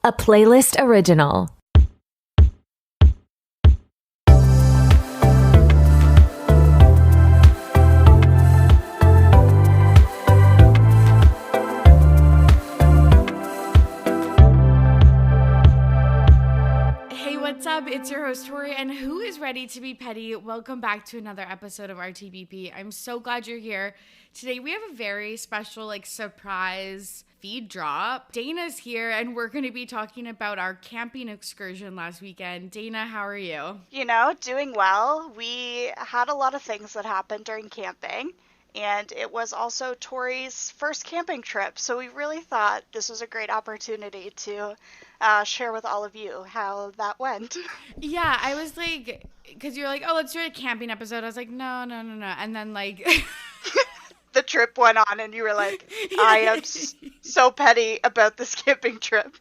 a playlist original. Hey, what's up? It's your host, Torry, and who is ready to be petty? Welcome back to another episode of RTBP. I'm so glad you're here. Today, we have a very special, surprise feed drop. Dana's here, and we're going to be talking about our camping excursion last weekend. Dana, how are you? Doing well. We had a lot of things that happened during camping, and it was also Tori's first camping trip, so we really thought this was a great opportunity to share with all of you how that went. Yeah, I was like, because you're like, oh, let's do a camping episode. I was like, no. And then, The trip went on, and you were like, I am so petty about this camping trip.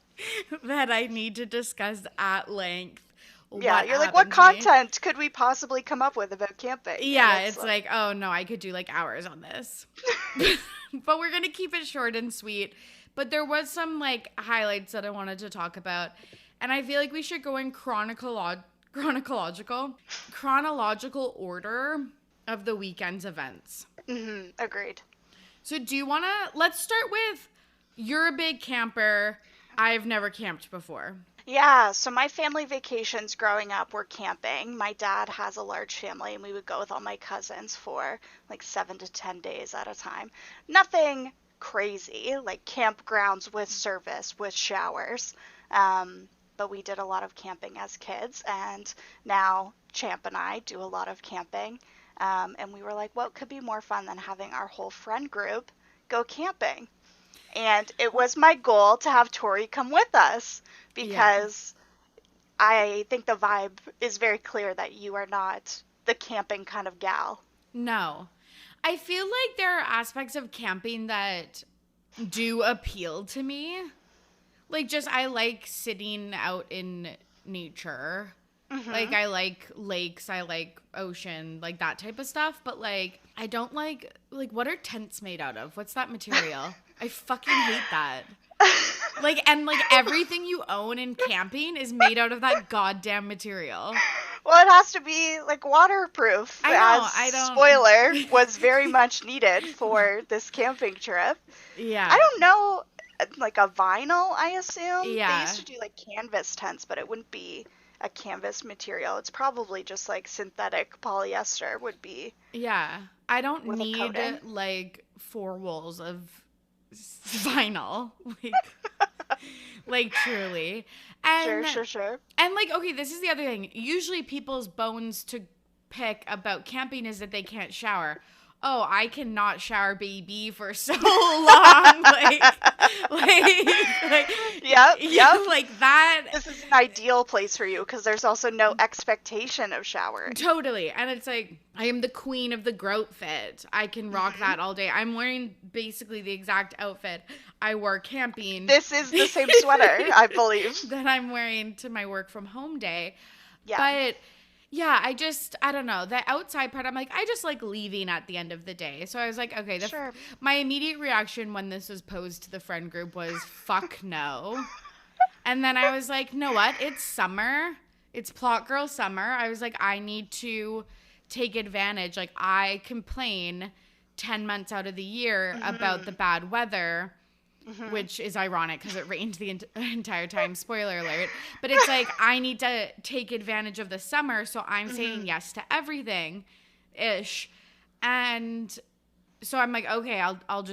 that I need to discuss at length. Yeah, you're like, what content could we possibly come up with about camping? Yeah, it's like, oh no, I could do hours on this. But we're going to keep it short and sweet. But there was some highlights that I wanted to talk about. And I feel like we should go in chronological order of the weekend's events. Mm-hmm, agreed. So let's start with, you're a big camper. I've never camped before. Yeah, so my family vacations growing up were camping. My dad has a large family, and we would go with all my cousins for 7 to 10 days at a time. Nothing crazy, like campgrounds with service, with showers. But we did a lot of camping as kids, and now Champ and I do a lot of camping. And we were like, what could be more fun than having our whole friend group go camping? And it was my goal to have Torry come with us because I think the vibe is very clear that you are not the camping kind of gal. No. I feel like there are aspects of camping that do appeal to me. I like sitting out in nature. Mm-hmm. I like lakes, I like ocean, that type of stuff. But I don't like what are tents made out of? What's that material? I fucking hate that. Everything you own in camping is made out of that goddamn material. Well, it has to be waterproof. I don't. Spoiler was very much needed for this camping trip. Yeah. I don't know, a vinyl, I assume. Yeah. They used to do canvas tents, but it wouldn't be a canvas material. It's probably just synthetic polyester would be. Yeah. I don't need 4 walls of vinyl. Truly. And Sure. And okay, this is the other thing. Usually people's bones to pick about camping is that they can't shower. Oh, I cannot shower, baby, for so long. Yep. That. This is an ideal place for you because there's also no expectation of showering. Totally. And it's I am the queen of the grout fit. I can rock that all day. I'm wearing basically the exact outfit I wore camping. This is the same sweater, I believe. That I'm wearing to my work from home day. Yeah. But yeah, I don't know. The outside part, I'm I just like leaving at the end of the day. So I was like, okay, sure. My immediate reaction when this was posed to the friend group was, fuck no. And then I was like, know what? It's summer. It's Plot Girl summer. I was like, I need to take advantage. I complain 10 months out of the year about the bad weather. Mm-hmm. Which is ironic because it rained the entire time. Spoiler alert. But it's I need to take advantage of the summer, so I'm saying yes to everything-ish. And so I'm okay, I'll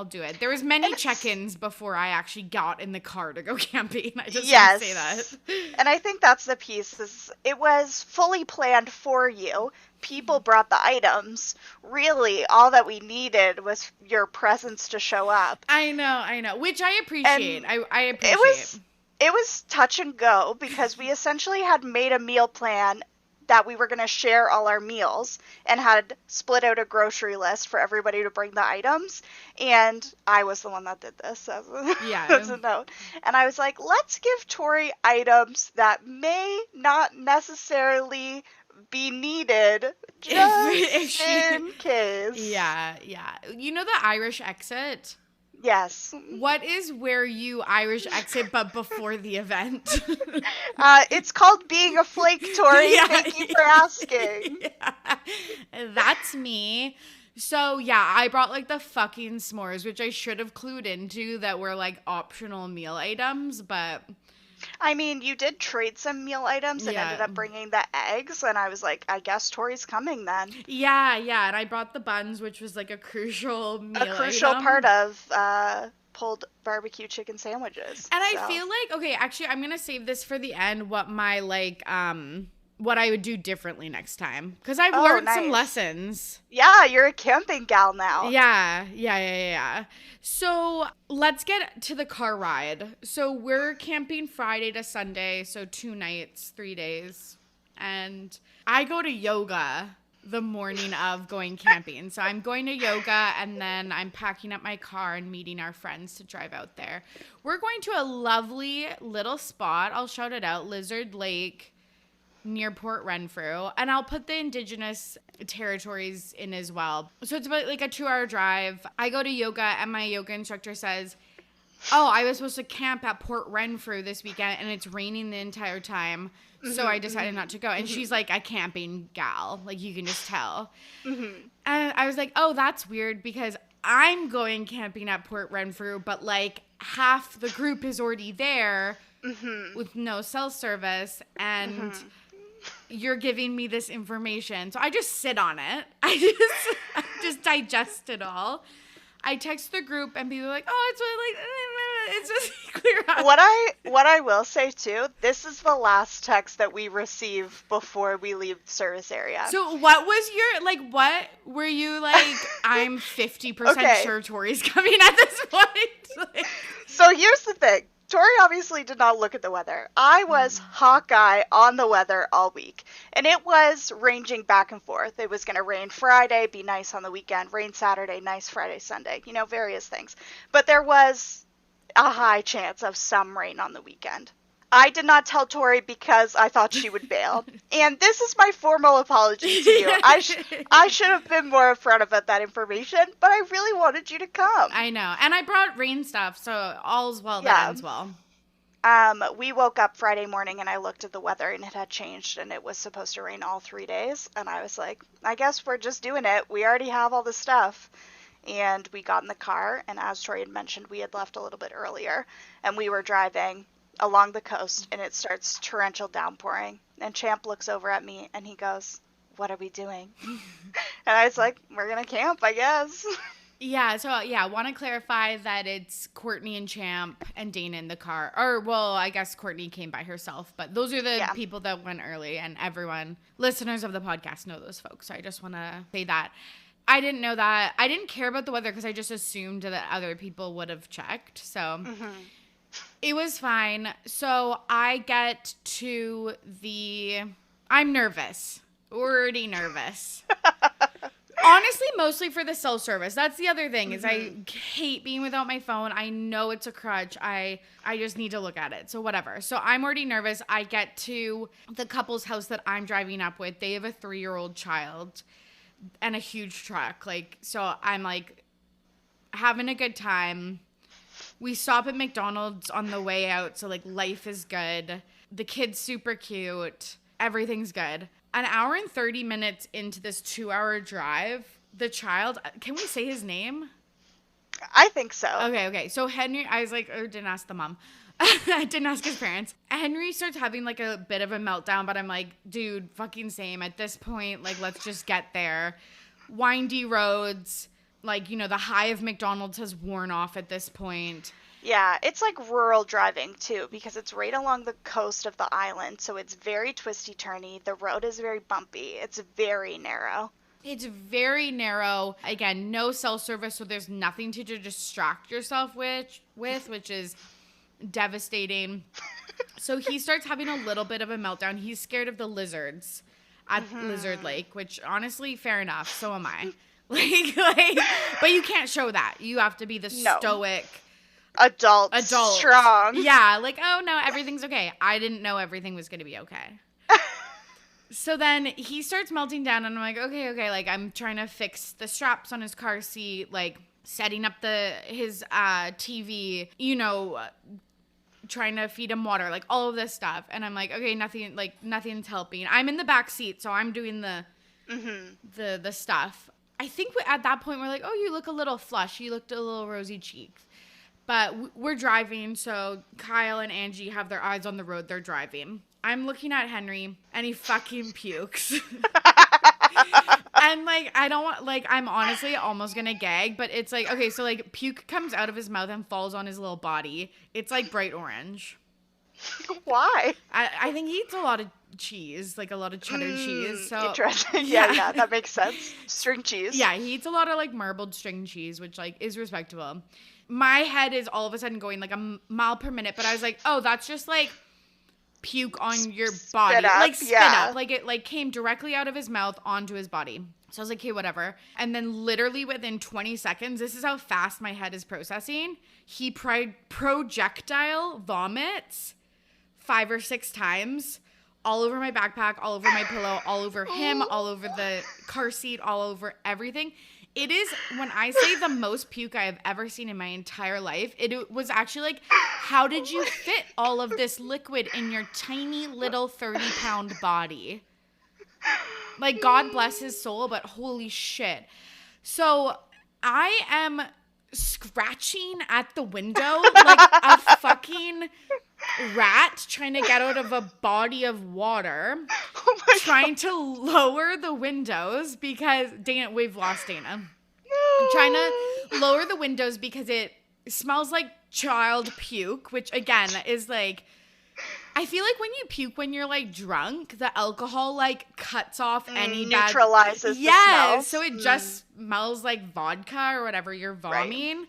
do it. There was many check-ins before I actually got in the car to go camping. I just want to say that. And I think that's the piece. It was fully planned for you. People brought the items. Really, all that we needed was your presence to show up. I know. Which I appreciate. I appreciate. It was touch and go because we essentially had made a meal plan that we were going to share all our meals and had split out a grocery list for everybody to bring the items. And I was the one that did this as a note. And I was like, let's give Torry items that may not necessarily be needed just in case. Yeah. You know the Irish exit? Yes. What is where you Irish exit but before the event? It's called being a flake, Torry. Yeah, Thank you for asking. Yeah. That's me. So yeah, I brought like the fucking s'mores, which I should have clued into that were like optional meal items, but I mean, you did trade some meal items and Yeah. ended up bringing the eggs, and I was like, I guess Tori's coming then. yeah, and I brought the buns, which was like a crucial meal A crucial item. part of pulled barbecue chicken sandwiches. And so. I feel like, okay, actually, I'm gonna save this for the end. What my what I would do differently next time, because I've learned some nice. lessons. Yeah, you're a camping gal now. Yeah. So let's get to the car ride. So we're camping Friday to Sunday, so 2 nights, 3 days, and I go to yoga the morning of going camping. So I'm going to yoga, and then I'm packing up my car and meeting our friends to drive out there. We're going to a lovely little spot. I'll shout it out, Lizard Lake, near Port Renfrew, and I'll put the indigenous territories in as well. So it's about like a 2-hour drive. I go to yoga, and my yoga instructor says, oh, I was supposed to camp at Port Renfrew this weekend, and it's raining the entire time, so I decided not to go. And she's like a camping gal, like you can just tell. And I was like, oh, that's weird, because I'm going camping at Port Renfrew, but like half the group is already there with no cell service, and you're giving me this information. So I just sit on it. I just digest it all. I text the group, and people are like, oh, it's really like, it's just clear out. What I will say too, this is the last text that we receive before we leave the service area. So what was your, like, what were you like, I'm 50% sure Tori's coming at this point? Like, so here's the thing. Torry obviously did not look at the weather. I was Hawkeye on the weather all week, and it was ranging back and forth. It was going to rain Friday, be nice on the weekend, rain Saturday, nice Friday, Sunday, various things. But there was a high chance of some rain on the weekend. I did not tell Torry because I thought she would bail. And this is my formal apology to you. I should have been more upfront about that information, but I really wanted you to come. I know. And I brought rain stuff, so all's well that ends well. We woke up Friday morning, and I looked at the weather, and it had changed, and it was supposed to rain all 3 days. And I was like, I guess we're just doing it. We already have all the stuff. And we got in the car, and as Torry had mentioned, we had left a little bit earlier, and we were driving along the coast, and it starts torrential downpouring, and Champ looks over at me, and he goes, what are we doing? And I was like, we're gonna camp, I guess. Yeah, so I want to clarify that it's Courtney and Champ and Dana in the car. Or, well, I guess Courtney came by herself, but those are the people that went early, and everyone, listeners of the podcast, know those folks, so I just want to say that. I didn't know that. I didn't care about the weather because I just assumed that other people would have checked, so... It was fine. So I get to I'm nervous. Already nervous. Honestly, mostly for the cell service. That's the other thing is I hate being without my phone. I know it's a crutch. I just need to look at it. So whatever. So I'm already nervous. I get to the couple's house that I'm driving up with. They have a 3-year-old child and a huge truck. So I'm like having a good time. We stop at McDonald's on the way out, so, life is good. The kid's super cute. Everything's good. An hour and 30 minutes into this 2-hour drive, the child, can we say his name? I think so. Okay. So Henry, I was like, didn't ask the mom. I didn't ask his parents. Henry starts having, a bit of a meltdown, but I'm like, dude, fucking same. At this point, let's just get there. Windy roads. The high of McDonald's has worn off at this point. Yeah, it's rural driving too, because it's right along the coast of the island, so it's very twisty-turny. The road is very bumpy. It's very narrow. It's very narrow. Again, no cell service, so there's nothing to distract yourself with, which is devastating. So he starts having a little bit of a meltdown. He's scared of the lizards at Lizard Lake, which honestly, fair enough. So am I. But you can't show that. You have to be the stoic adult strong. Yeah, oh no, everything's okay. I didn't know everything was gonna be okay. So then he starts melting down, and I'm like, okay, I'm trying to fix the straps on his car seat, setting up his TV, trying to feed him water, like all of this stuff. And I'm like, okay, nothing's helping. I'm in the back seat, so I'm doing the stuff. I think at that point we're like, oh, you look a little flush. You looked a little rosy cheeks. But we're driving, so Kyle and Angie have their eyes on the road. They're driving. I'm looking at Henry, and he fucking pukes. And, like, I don't want, like, I'm honestly almost gonna gag, but it's like, okay, so, like, puke comes out of his mouth and falls on his little body. It's, like, bright orange. Why? I think he eats a lot of cheese, like, a lot of cheddar cheese. So interesting. Yeah, that makes sense. String cheese. Yeah, he eats a lot of, like, marbled string cheese, which, like, is respectable. My head is all of a sudden going, like, a mile per minute, but I was like, oh, that's just, like, puke on your body. Spit up. Like, it, like, came directly out of his mouth onto his body. So I was like, okay, whatever. And then literally within 20 seconds, this is how fast my head is processing, he projectile vomits 5 or 6 times all over my backpack, all over my pillow, all over him, all over the car seat, all over everything. It is, when I say the most puke I have ever seen in my entire life, it was actually like, how did you fit all of this liquid in your tiny little 30-pound body? Like, God bless his soul, but holy shit. So I am scratching at the window like a fucking rat trying to get out of a body of water, trying to lower the windows because, Dana, we've lost Dana. I'm trying to lower the windows because it smells like child puke, which again is like, I feel like when you puke when you're like drunk, the alcohol like cuts off any neutralizes the smell. So it just smells like vodka or whatever you're vomiting. Right.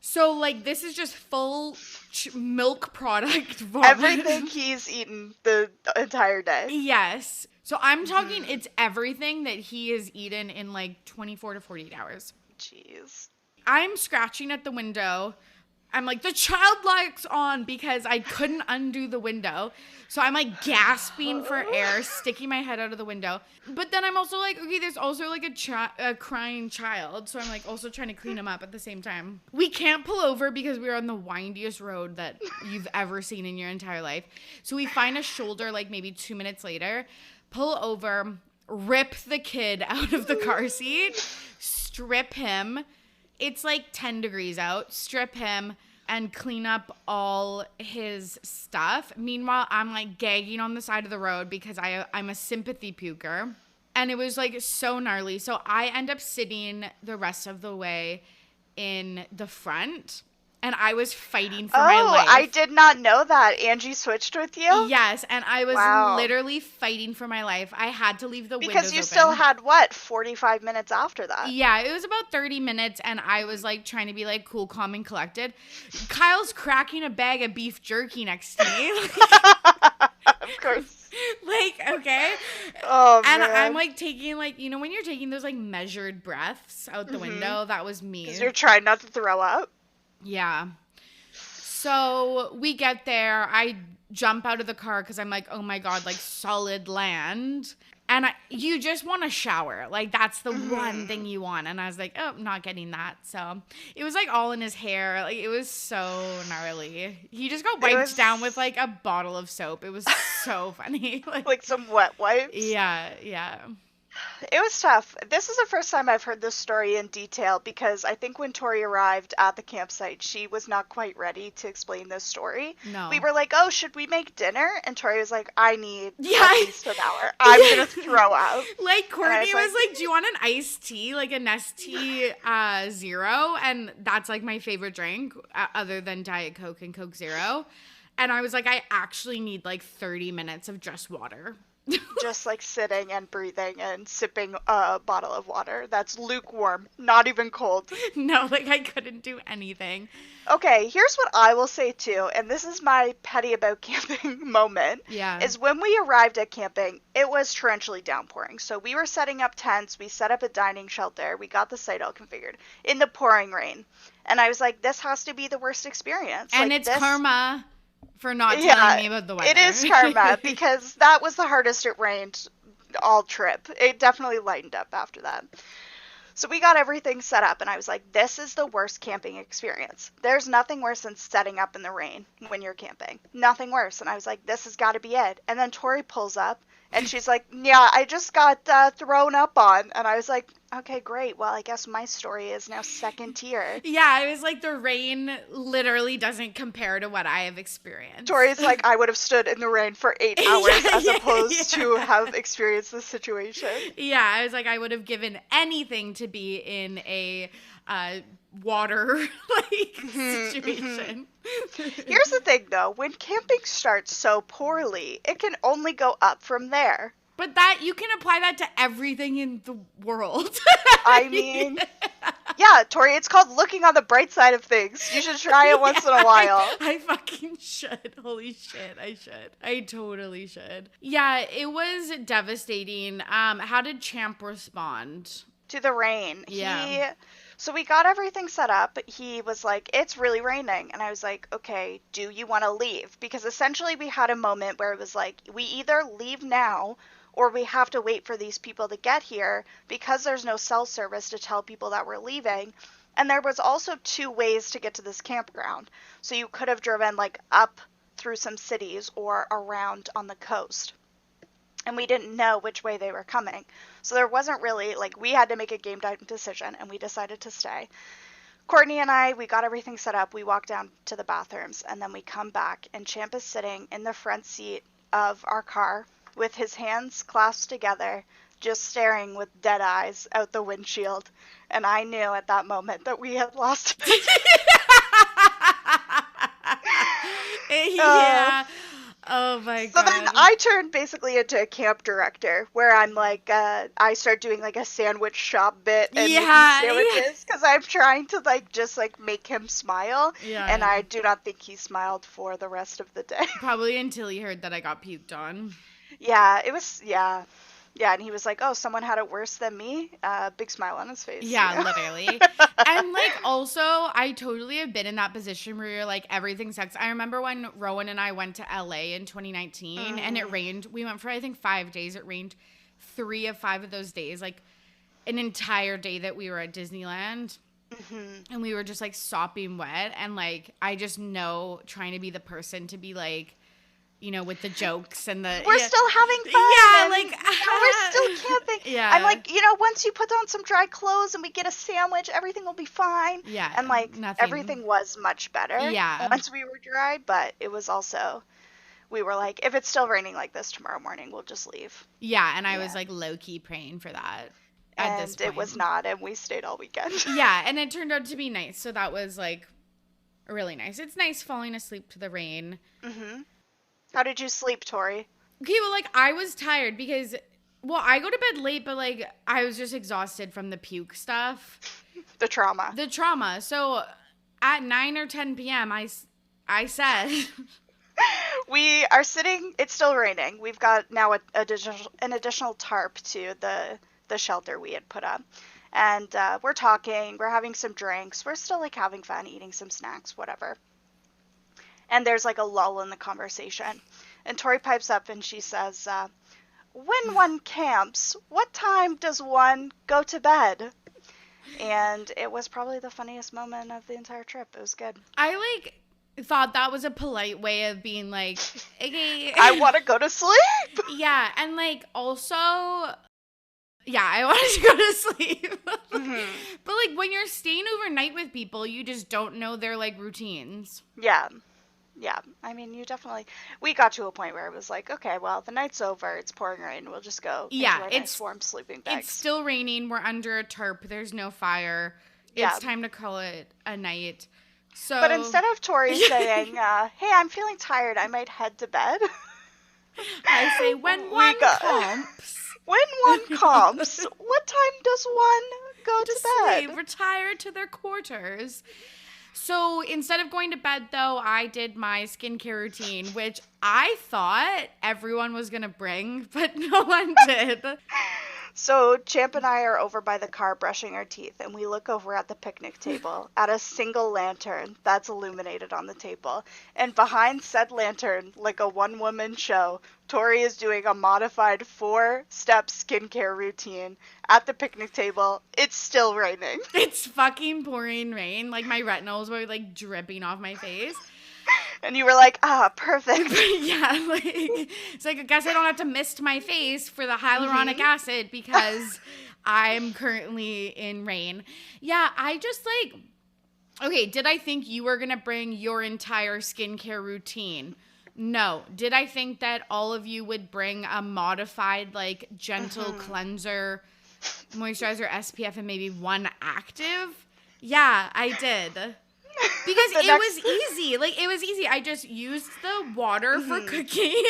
So like this is just full milk product vomit. Everything he's eaten the entire day. Yes. So I'm talking it's everything that he has eaten in like 24 to 48 hours. Jeez. I'm scratching at the window. I'm like, the child locks on because I couldn't undo the window. So I'm like gasping for air, sticking my head out of the window. But then I'm also like, okay, there's also like a crying child. So I'm like also trying to clean him up at the same time. We can't pull over because we're on the windiest road that you've ever seen in your entire life. So we find a shoulder like maybe 2 minutes later, pull over, rip the kid out of the car seat, strip him. It's like 10 degrees out, strip him, and clean up all his stuff. Meanwhile, I'm like gagging on the side of the road because I'm a sympathy puker. And it was like so gnarly. So I end up sitting the rest of the way in the front. And I was fighting for my life. Oh, I did not know that. Angie switched with you? Yes, and I was literally fighting for my life. I had to leave the windows Because you open. still had, 45 minutes after that? Yeah, it was about 30 minutes, and I was, like, trying to be, like, cool, calm, and collected. Kyle's cracking a bag of beef jerky next to me. Of course. Like, okay. Oh, and man. I'm, like, taking, like, you know when you're taking those, like, measured breaths out the window? That was me. Because you're trying not to throw up? Yeah. So we get there. I jump out of the car because I'm like, oh my God, like solid land. And you just want a shower. Like that's the one thing you want. And I was like, oh, I'm not getting that. So it was like all in his hair. Like it was so gnarly. He just got wiped down with like a bottle of soap. It was so funny. Like some wet wipes? Yeah. It was tough. This is the first time I've heard this story in detail because I think when Torry arrived at the campsite, she was not quite ready to explain this story. No. We were like, oh, should we make dinner? And Torry was like, I need at least an hour. I'm going to throw up. Like Courtney was like, do you want an iced tea? Like a Nestea Zero? And that's like my favorite drink other than Diet Coke and Coke Zero. And I was like, I actually need like 30 minutes of just water. Just like sitting and breathing and sipping a bottle of water that's lukewarm, not even cold. No, like I couldn't do anything. Okay, here's what I will say too, and this is my petty about camping moment. Yeah. Is when we arrived at camping, it was torrentially downpouring. So we were setting up tents, we set up a dining shelter, we got the site all configured in the pouring rain. And I was like, this has to be the worst experience. And like, it's karma for not telling me about the weather. It is karma because that was the hardest it rained all trip. It definitely lightened up after that. So we got everything set up, and I was like, this is the worst camping experience. There's nothing worse than setting up in the rain when you're camping. Nothing worse. And I was like, this has got to be it. And then Torry pulls up, and she's like, yeah, I just got thrown up on. And I was like, okay, great. Well, I guess my story is now second tier. Yeah, it was like the rain literally doesn't compare to what I have experienced. Torry's like, I would have stood in the rain for 8 hours as opposed to have experienced this situation. Yeah, I was like, I would have given anything to be in a water situation. Here's the thing, though. When camping starts so poorly, it can only go up from there. But that you can apply that to everything in the world. I mean, yeah, Torry, it's called looking on the bright side of things. You should try it once in a while. I fucking should. Holy shit, I should. I totally should. Yeah, it was devastating. How did Champ respond? To the rain. Yeah. So we got everything set up. He was like, it's really raining. And I was like, okay, do you want to leave? Because essentially we had a moment where it was like, we either leave now or we have to wait for these people to get here because there's no cell service to tell people that we're leaving. And there was also 2 ways to get to this campground. So you could have driven like up through some cities or around on the coast. And we didn't know which way they were coming. So there wasn't really, like, we had to make a game time decision, and we decided to stay. Courtney and I, we got everything set up. We walked down to the bathrooms, and then we come back, and Champ is sitting in the front seat of our car with his hands clasped together, just staring with dead eyes out the windshield. And I knew at that moment that we had lost him. Yeah. Oh my God. So then I turned basically into a camp director where I'm like, I start doing like a sandwich shop bit and making sandwiches because I'm trying to like just like make him smile. Yeah. And I do not think he smiled for the rest of the day. Probably until he heard that I got puked on. Yeah, it was, yeah. Yeah, and he was like, oh, someone had it worse than me? Big smile on his face. Yeah, you know? literally. And, like, also, I totally have been in that position where you're like, everything sucks. I remember when Rowan and I went to LA in 2019, and it rained. We went for, I think, 5 days. It rained 3 of 5 of those days, like, an entire day that we were at Disneyland. And we were just, like, sopping wet. And, like, I just know trying to be the person to be, like, you know, with the jokes and the... We're still having fun. Yeah, like... we're still camping. Yeah. I'm like, you know, once you put on some dry clothes and we get a sandwich, everything will be fine. Yeah. And, like, nothing. Everything was much better. Yeah. Once we were dry, but it was also... We were like, if it's still raining like this tomorrow morning, we'll just leave. Yeah, and I was, like, low-key praying for that at this point. And it was not, and we stayed all weekend. Yeah, and it turned out to be nice, so that was, like, really nice. It's nice falling asleep to the rain. How did you sleep, Torry? Okay, well, like, I was tired because, well, I go to bed late, but, like, I was just exhausted from the puke stuff. The trauma. So, at 9 or 10 p.m., I said... We are sitting, it's still raining. We've got now an additional tarp to the shelter we had put up. And we're talking, we're having some drinks. We're still, like, having fun, eating some snacks, whatever. And there's, like, a lull in the conversation. And Torry pipes up and she says, when one camps, what time does one go to bed? And it was probably the funniest moment of the entire trip. It was good. I, like, thought that was a polite way of being like, okay. I want to go to sleep. Yeah, and, like, also... Yeah, I wanted to go to sleep. But, like, when you're staying overnight with people, you just don't know their, like, routines. Yeah. Yeah. I mean, you definitely... We got to a point where it was like, okay, well, the night's over. It's pouring rain. We'll just go into our nice warm sleeping bags. It's still raining. We're under a tarp. There's no fire. It's time to call it a night. So, but instead of Torry saying, hey, I'm feeling tired. I might head to bed. I say, when one comps... When one comps, what time does one go to bed? Sleep, retire to their quarters. So instead of going to bed, though, I did my skincare routine, which I thought everyone was going to bring, but no one did. So Champ and I are over by the car brushing our teeth, and we look over at the picnic table at a single lantern that's illuminated on the table. And behind said lantern, like a one-woman show, Torry is doing a modified 4-step skincare routine at the picnic table. It's still raining. It's fucking pouring rain. Like, my retinols were, like, dripping off my face. And you were like, perfect. Yeah, like, it's like, I guess I don't have to mist my face for the hyaluronic acid because I'm currently in rain. Yeah, I just, like, okay, did I think you were going to bring your entire skincare routine? No. Did I think that all of you would bring a modified, like, gentle cleanser, moisturizer, SPF, and maybe one active? Yeah, I did. Because it was easy. Like, it was easy. I just used the water for cooking.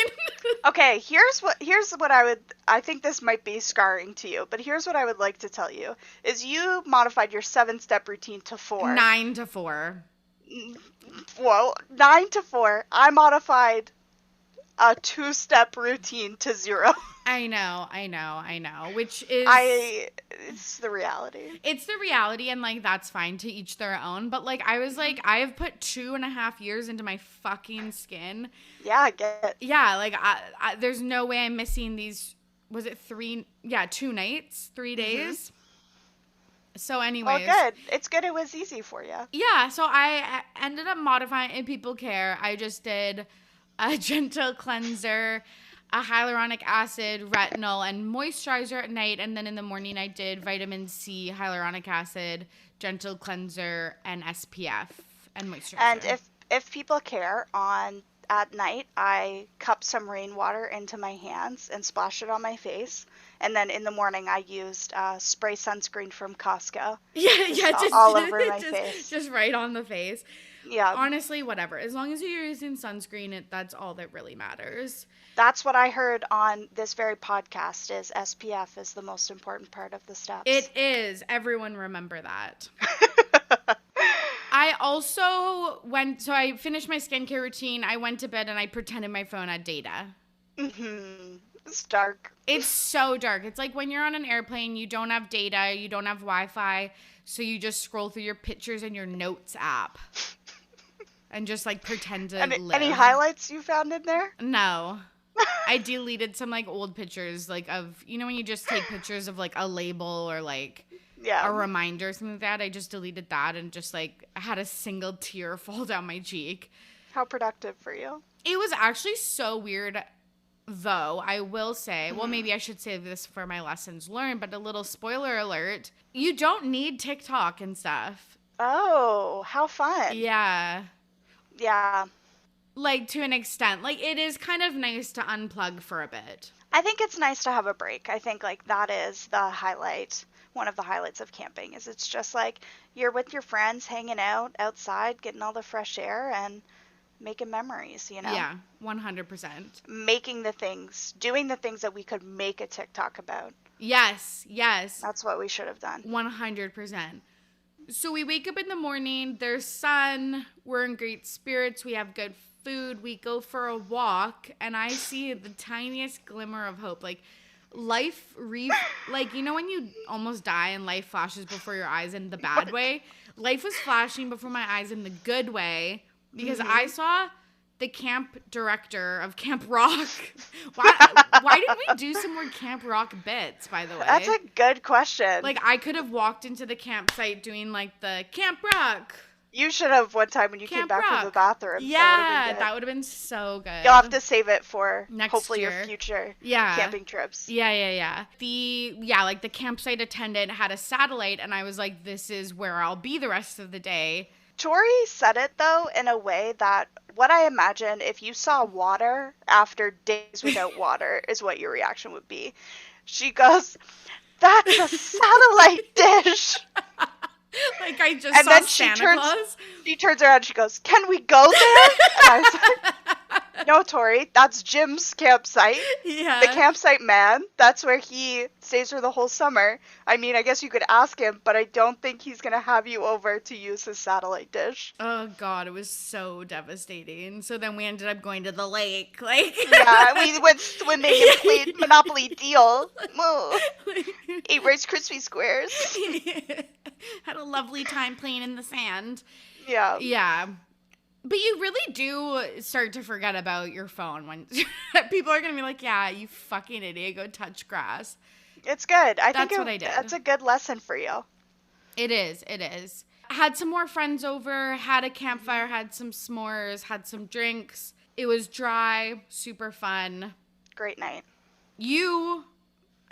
Okay, here's what I think this might be scarring to you, but here's what I would like to tell you, is you modified your 7-step routine to 4. 9 to 4. Whoa, 9 to 4. I modified a 2-step routine to 0. I know. Which is... It's the reality. It's the reality, and, like, that's fine, to each their own. But, like, I was like, I have put 2.5 years into my fucking skin. Yeah, I get it. Yeah, like, I there's no way I'm missing these, was it 2 nights? 3 days? So anyways. Well, good. It's good it was easy for you. Yeah, so I ended up modifying, and people care. I just did a gentle cleanser, a hyaluronic acid, retinol, and moisturizer at night. And then in the morning, I did vitamin C, hyaluronic acid, gentle cleanser, and SPF, and moisturizer. And if people care, at night, I cup some rainwater into my hands and splash it on my face. And then in the morning, I used spray sunscreen from Costco. Just all over my face. Just right on the face. Yeah. Honestly, whatever. As long as you're using sunscreen, that's all that really matters. That's what I heard on this very podcast, is SPF is the most important part of the steps. It is. Everyone remember that. I also I finished my skincare routine. I went to bed and I pretended my phone had data. It's dark. It's so dark. It's like when you're on an airplane, you don't have data, you don't have Wi-Fi, so you just scroll through your pictures in your notes app. And just, like, pretend to live. Any highlights you found in there? No. I deleted some, like, old pictures, like, of, you know, when you just take pictures of, like, a label or, like, a reminder or something like that. I just deleted that and just, like, had a single tear fall down my cheek. How productive for you? It was actually so weird, though, I will say. Well, maybe I should save this for my lessons learned, but a little spoiler alert. You don't need TikTok and stuff. Oh, how fun. Yeah. Yeah. Like, to an extent. Like, it is kind of nice to unplug for a bit. I think it's nice to have a break. I think, like, that is the highlight. One of the highlights of camping is it's just, like, you're with your friends hanging out outside, getting all the fresh air and making memories, you know? Yeah, 100%. Doing the things that we could make a TikTok about. Yes. That's what we should have done. 100%. So we wake up in the morning, there's sun, we're in great spirits, we have good food, we go for a walk, and I see the tiniest glimmer of hope. Like, life, like, you know when you almost die and life flashes before your eyes in the bad way? Life was flashing before my eyes in the good way, because I saw the camp director of Camp Rock. Why didn't we do some more Camp Rock bits, by the way? That's a good question. Like, I could have walked into the campsite doing, like, the Camp Rock. You should have one time when you came back from the bathroom. Yeah, that would have been so good. You'll have to save it for hopefully year. Your future camping trips. Yeah. Like, the campsite attendant had a satellite, and I was like, this is where I'll be the rest of the day. Torry said it, though, in a way that what I imagine if you saw water after days without water is what your reaction would be. She goes, that's a satellite dish. Like, I just saw Santa Claus. She turns around and she goes, can we go there? And I was like, No, Torry, that's Jim's campsite. Yeah. The campsite man, that's where he stays for the whole summer. I mean, I guess you could ask him, but I don't think he's going to have you over to use his satellite dish. Oh, God, it was so devastating. So then we ended up going to the lake. Like, Yeah, we went swimming and played Monopoly Deal. Moo. Ate Rice Krispie Squares. had a lovely time playing in the sand. Yeah. Yeah. But you really do start to forget about your phone when people are going to be like, yeah, you fucking idiot, go touch grass. It's good. I That's think what I did. That's a good lesson for you. It is. It is. Had some more friends over, had a campfire, had some s'mores, had some drinks. It was dry, super fun. Great night. I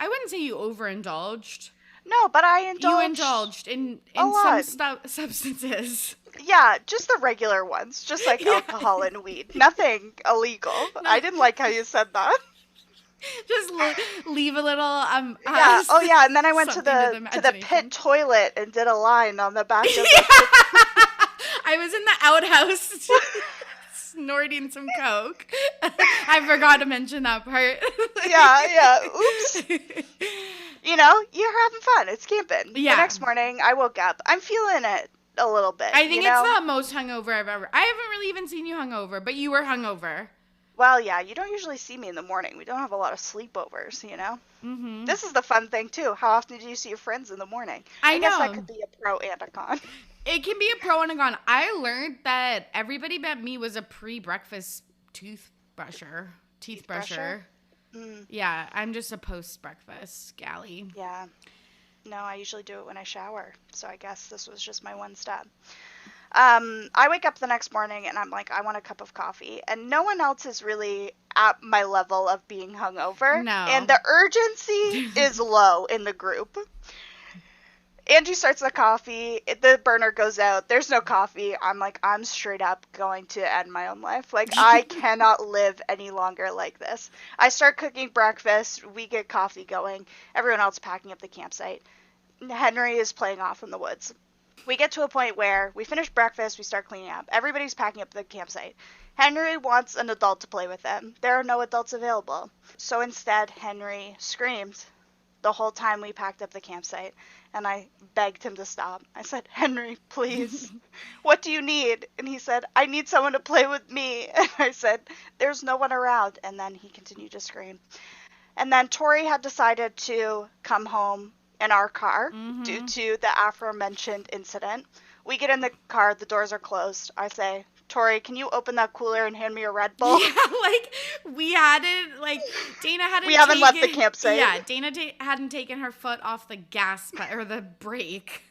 wouldn't say you overindulged. No, but I indulged. You indulged in some substances. Yeah, just the regular ones, just like alcohol and weed. Nothing illegal. I didn't like how you said that. Just leave a little yeah. Oh yeah, and then I went to the pit toilet and did a line on the back of the I was in the outhouse snorting some coke. I forgot to mention that part. yeah. Oops. You know, you're having fun. It's camping. Yeah. The next morning, I woke up. I'm feeling it a little bit. I think it's the most hungover I've ever. I haven't really even seen you hungover, but you were hungover. Well, yeah, you don't usually see me in the morning. We don't have a lot of sleepovers, you know? Mm-hmm. This is the fun thing, too. How often do you see your friends in the morning? I guess that could be a pro and a con. It can be a pro and a con. I learned that everybody but me was a pre-breakfast teeth brusher. Yeah, I'm just a post-breakfast galley. Yeah. No, I usually do it when I shower, so I guess this was just my one step. I wake up the next morning and I'm like, I want a cup of coffee. And no one else is really at my level of being hungover. No. And the urgency is low in the group. Angie starts the coffee. The burner goes out. There's no coffee. I'm like, I'm straight up going to end my own life. Like, I cannot live any longer like this. I start cooking breakfast. We get coffee going. Everyone else packing up the campsite. Henry is playing off in the woods. We get to a point where we finish breakfast, we start cleaning up. Everybody's packing up the campsite. Henry wants an adult to play with him. There are no adults available. So instead, Henry screamed the whole time we packed up the campsite. And I begged him to stop. I said, Henry, please, what do you need? And he said, I need someone to play with me. And I said, there's no one around. And then he continued to scream. And then Torry had decided to come home in our car due to the aforementioned incident. We get in the car, the doors are closed. I say, Torry, can you open that cooler and hand me a Red Bull? Yeah, like we hadn't, like Dana hadn't. We haven't left the campsite. Yeah, Dana hadn't taken her foot off the gas or the brake,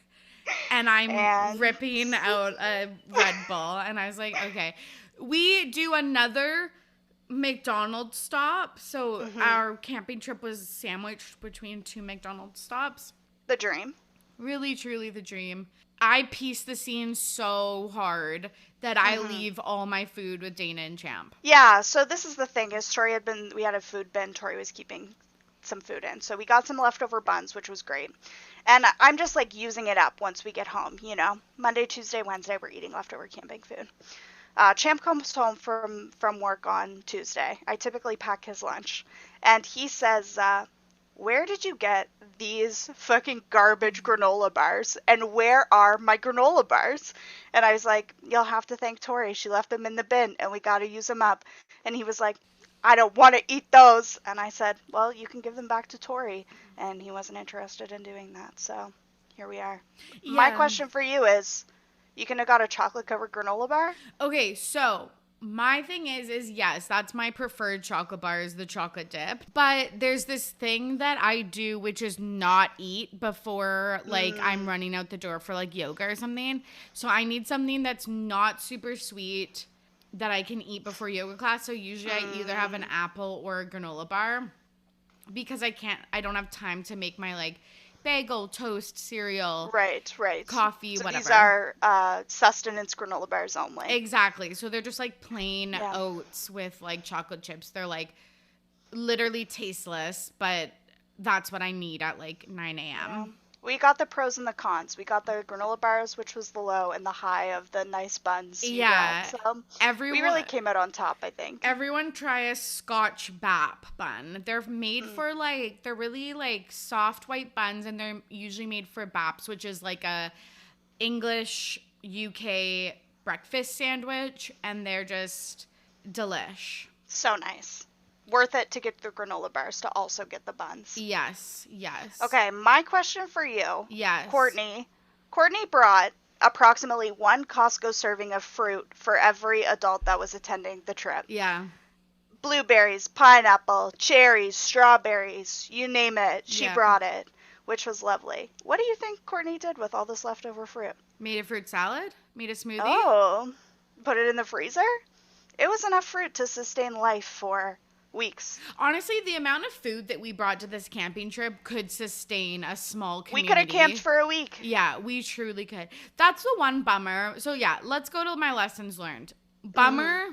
and I'm ripping out a Red Bull, and I was like, okay, we do another McDonald's stop. So our camping trip was sandwiched between two McDonald's stops. The dream. Really, truly the dream. I piece the scene so hard that I leave all my food with Dana and Champ. Yeah, so this is the thing, is we had a food bin, Torry was keeping some food in. So we got some leftover buns, which was great. And I'm just like using it up once we get home, you know. Monday, Tuesday, Wednesday, we're eating leftover camping food. Champ comes home from work on Tuesday. I typically pack his lunch. And he says, where did you get these fucking garbage granola bars? And where are my granola bars? And I was like, you'll have to thank Torry. She left them in the bin and we got to use them up. And he was like, I don't want to eat those. And I said, well, you can give them back to Torry. And he wasn't interested in doing that. So here we are. Yeah. My question for you is, you could have got a chocolate covered granola bar? Okay, so my thing is yes, that's my preferred chocolate bar is the chocolate dip. But there's this thing that I do, which is not eat before like I'm running out the door for like yoga or something. So I need something that's not super sweet that I can eat before yoga class. So usually I either have an apple or a granola bar because I don't have time to make my like bagel, toast, cereal, right, coffee, so whatever. These are sustenance granola bars only. Exactly. So they're just like plain oats with like chocolate chips. They're like literally tasteless, but that's what I need at like 9 a.m. We got the pros and the cons. We got the granola bars, which was the low, and the high of the nice buns you got. So we really came out on top, I think. Everyone try a Scotch Bap bun. They're made for they're really soft white buns, and they're usually made for Baps, which is like a English UK breakfast sandwich, and they're just delish. So nice. Worth it to get the granola bars to also get the buns. Yes. Okay, my question for you. Yes. Courtney brought approximately 1 Costco serving of fruit for every adult that was attending the trip. Yeah. Blueberries, pineapple, cherries, strawberries, you name it. She brought it, which was lovely. What do you think Courtney did with all this leftover fruit? Made a fruit salad? Made a smoothie? Oh, put it in the freezer? It was enough fruit to sustain life for weeks. Honestly, the amount of food that we brought to this camping trip could sustain a small community. We could have camped for a week. Yeah, we truly could. That's the one bummer. So yeah, let's go to my lessons learned. Bummer,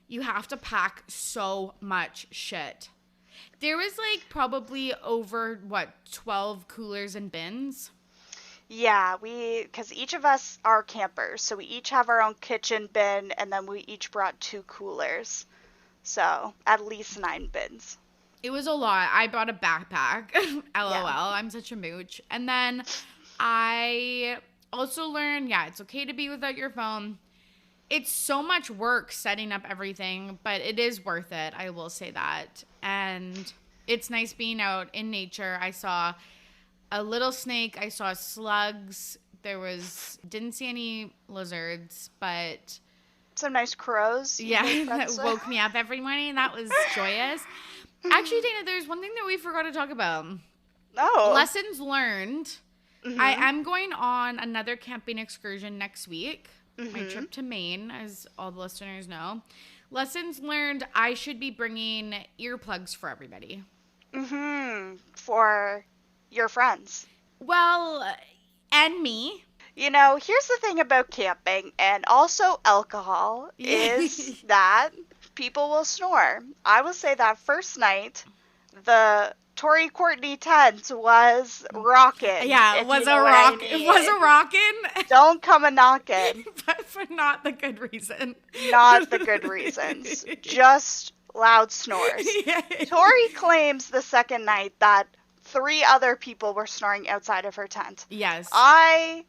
you have to pack so much shit. There was probably over 12 coolers and bins. Yeah, because each of us are campers, so we each have our own kitchen bin, and then we each brought 2 coolers. So, at least 9 bins. It was a lot. I brought a backpack. LOL. Yeah. I'm such a mooch. And then I also learned, it's okay to be without your phone. It's so much work setting up everything, but it is worth it. I will say that. And it's nice being out in nature. I saw a little snake. I saw slugs. Didn't see any lizards, but... some nice crows. Yeah, that woke me up every morning. That was joyous. Actually, Dana, there's one thing that we forgot to talk about. Oh. Lessons learned. I am going on another camping excursion next week. My trip to Maine, as all the listeners know. Lessons learned, I should be bringing earplugs for everybody. For your friends. Well, and me. You know, here's the thing about camping and also alcohol is that people will snore. I will say that first night, the Torry Courtney tent was rocking. Yeah, it was a rock. It was a rockin'. Don't come a knockin'. But for not the good reason. Not the good reasons. Just loud snores. Torry claims the second night that 3 other people were snoring outside of her tent. Yes. I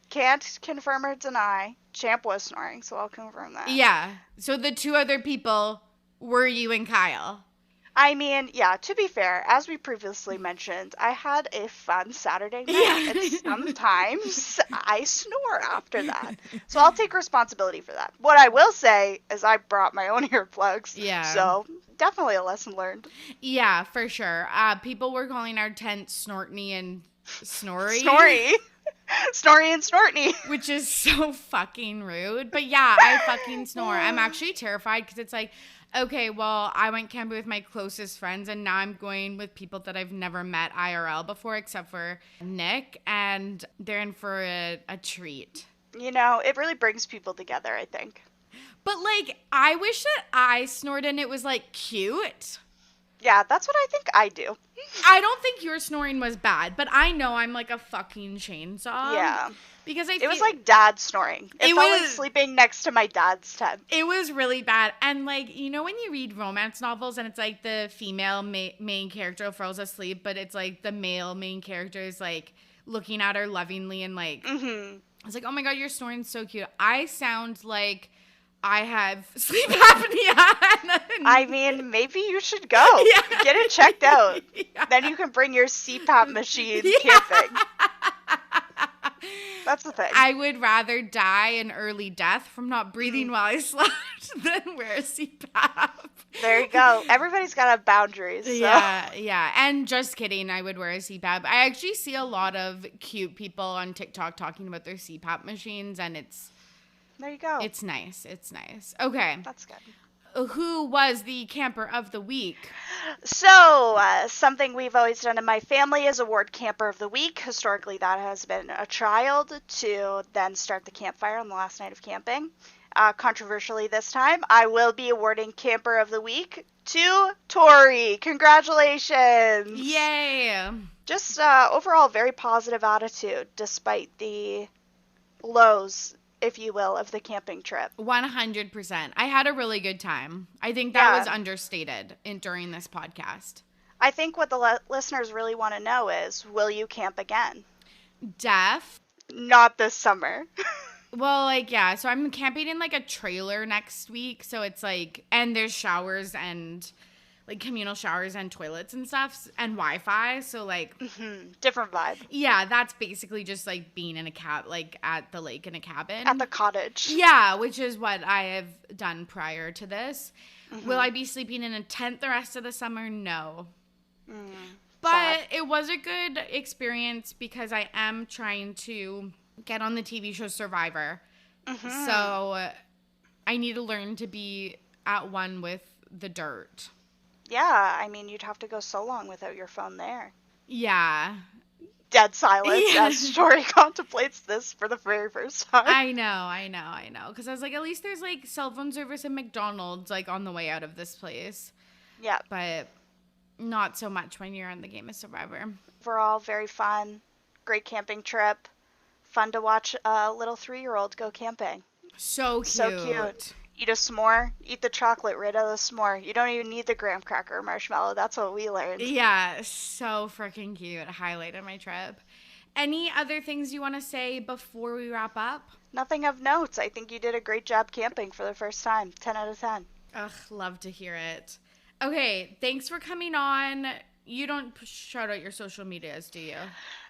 can't confirm or deny. Champ was snoring, so I'll confirm that. Yeah. So the 2 other people were you and Kyle. I mean, yeah, to be fair, as we previously mentioned, I had a fun Saturday night, and sometimes I snore after that. So I'll take responsibility for that. What I will say is I brought my own earplugs. Yeah. So definitely a lesson learned. Yeah, for sure. People were calling our tent Snortney and Snorry. Snorry and Snortney. Which is so fucking rude. But yeah, I fucking snore. I'm actually terrified because it's okay, well, I went camping with my closest friends, and now I'm going with people that I've never met IRL before, except for Nick, and they're in for a treat. You know, it really brings people together, I think. But, I wish that I snored and it was, cute. Yeah, that's what I think I do. I don't think your snoring was bad, but I know I'm a fucking chainsaw. Yeah. Because it was like dad snoring. It felt like sleeping next to my dad's tent. It was really bad. And when you read romance novels and it's the female main character falls asleep, but it's the male main character is looking at her lovingly and I was oh my God, your snoring's so cute. I sound like I have sleep apnea. I mean, maybe you should go. Yeah. Get it checked out. Yeah. Then you can bring your CPAP machine camping. That's the thing. I would rather die an early death from not breathing while I slept than wear a CPAP. There you go. Everybody's got to have boundaries. So. Yeah. And just kidding, I would wear a CPAP. I actually see a lot of cute people on TikTok talking about their CPAP machines, and there you go. It's nice. Okay. That's good. Who was the camper of the week? So, something we've always done in my family is award camper of the week. Historically, that has been a child to then start the campfire on the last night of camping. Controversially this time, I will be awarding camper of the week to Torry. Congratulations! Yay! Just overall very positive attitude despite the lows, if you will, of the camping trip. 100%. I had a really good time. I think that was Yeah. understated during this podcast. I think what the listeners really want to know is, will you camp again? Def. Not this summer. Well, like, yeah. So I'm camping in like a trailer next week. So it's like, and there's showers and like communal showers and toilets and stuff and Wi-Fi. So like, Different vibe. yeah, that's basically just like being in a cab, like at the lake in a cabin. At the cottage. Yeah, which is what I have done prior to this. Will I be sleeping in a tent the rest of the summer? No. But Sad. it was a good experience because I am trying to get on the TV show Survivor. So I need to learn to be at one with the dirt. Yeah, I mean, you'd have to go so long without your phone there. Yeah. Dead silence Yeah. as Torry contemplates this for the very first time. I know. Because I was like, at least there's like cell phone service and McDonald's like on the way out of this place. Yeah. But not so much when you're on the game of Survivor. Overall, very fun. Great camping trip. Fun to watch a little 3-year-old go camping. So cute. So cute. Eat a s'more. Eat the chocolate right out of the s'more. You don't even need the graham cracker or marshmallow. That's what we learned. Yeah, so freaking cute. Highlight of my trip. Any other things you want to say before we wrap up? Nothing of notes. I think you did a great job camping for the first time. 10 out of 10. Ugh, love to hear it. Okay, thanks for coming on. You don't shout out your social medias, do you?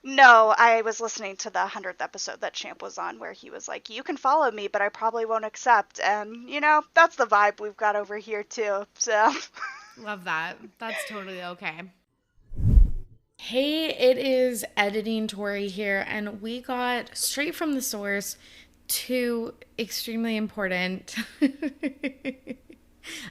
No, I was listening to the 100th episode that Champ was on where he was like, you can follow me, but I probably won't accept. And, you know, that's the vibe we've got over here, too. So, Love that. That's totally okay. Hey, it is Editing Torry here, and we got straight from the source 2 extremely important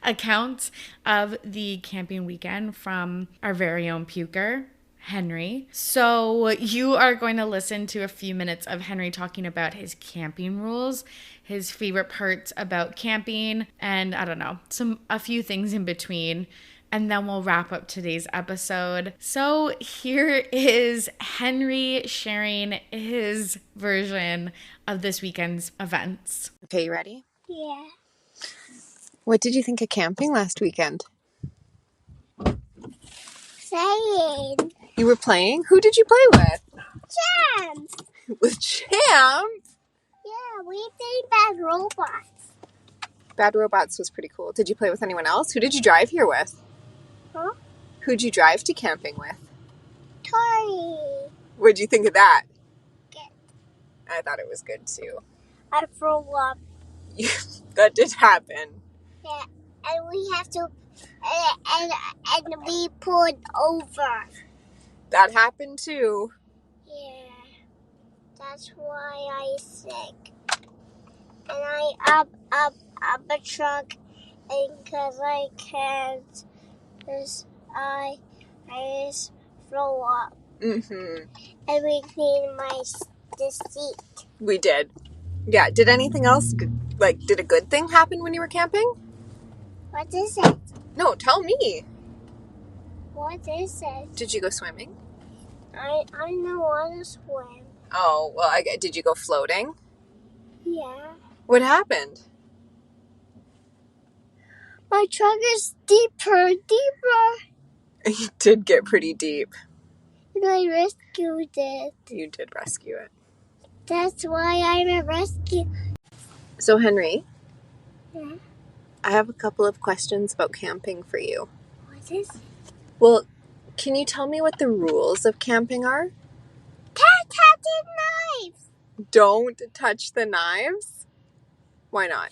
accounts of the camping weekend from our very own puker, Henry. So you are going to listen to a few minutes of Henry talking about his camping rules, his favorite parts about camping, and I don't know, a few things in between. And then we'll wrap up today's episode. So here is Henry sharing his version of this weekend's events. Okay, you ready? Yeah. What did you think of camping last weekend? Saying You were playing? Who did you play with? Champ. With Champ? Yeah, we played Bad Robots. Bad Robots was pretty cool. Did you play with anyone else? Who did you drive here with? Huh? Who'd you drive to camping with? Torry. What'd you think of that? Good. I thought it was good too. I throw up. That did happen. Yeah, and we have to, and we pulled over. That happened too. Yeah, that's why I sick. And I up a truck, and because I can't, cause I just throw up. Mm-hmm. And we cleaned the seat. We did. Yeah, did anything else, did a good thing happen when you were camping? What is it? No, tell me. What is it? Did you go swimming? I don't want to swim. Oh, well, did you go floating? Yeah. What happened? My truck is deeper. You did get pretty deep. And I rescued it. You did rescue it. That's why I'm a rescue. So, Henry, Yeah. I have a couple of questions about camping for you. What is it? Well, can you tell me what the rules of camping are? Touch knives. Don't touch the knives? Why not?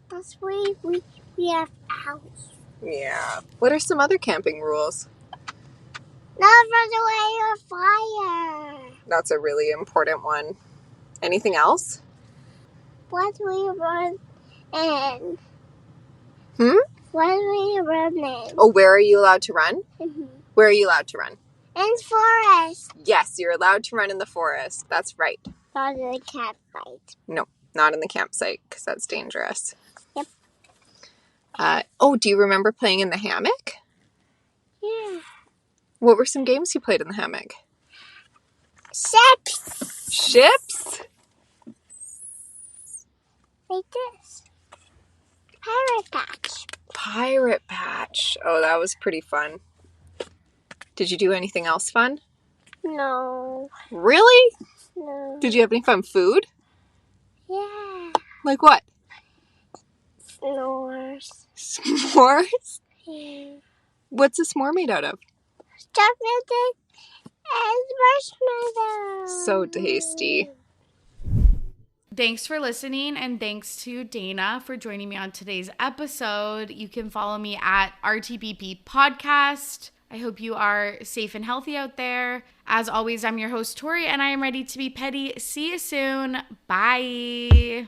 That's why we have house. Yeah. What are some other camping rules? Not run away or fire. That's a really important one. Anything else? What we run in. What we run in. Oh, where are you allowed to run? Mm-hmm. Where are you allowed to run? In forest. Yes, you're allowed to run in the forest. That's right. Not in the campsite. No, not in the campsite because that's dangerous. Yep. Do you remember playing in the hammock? Yeah. What were some games you played in the hammock? Ships. Ships? Like this. Pirate patch. Pirate Patch. Oh, that was pretty fun. Did you do anything else fun? No. Really? No. Did you have any fun food? Yeah. Like what? S'mores. S'mores? Yeah. What's a s'more made out of? Chocolate and marshmallow. So tasty. Thanks for listening, and thanks to Dana for joining me on today's episode. You can follow me at RTBP Podcast. I hope you are safe and healthy out there. As always, I'm your host, Torry, and I am ready to be petty. See you soon. Bye.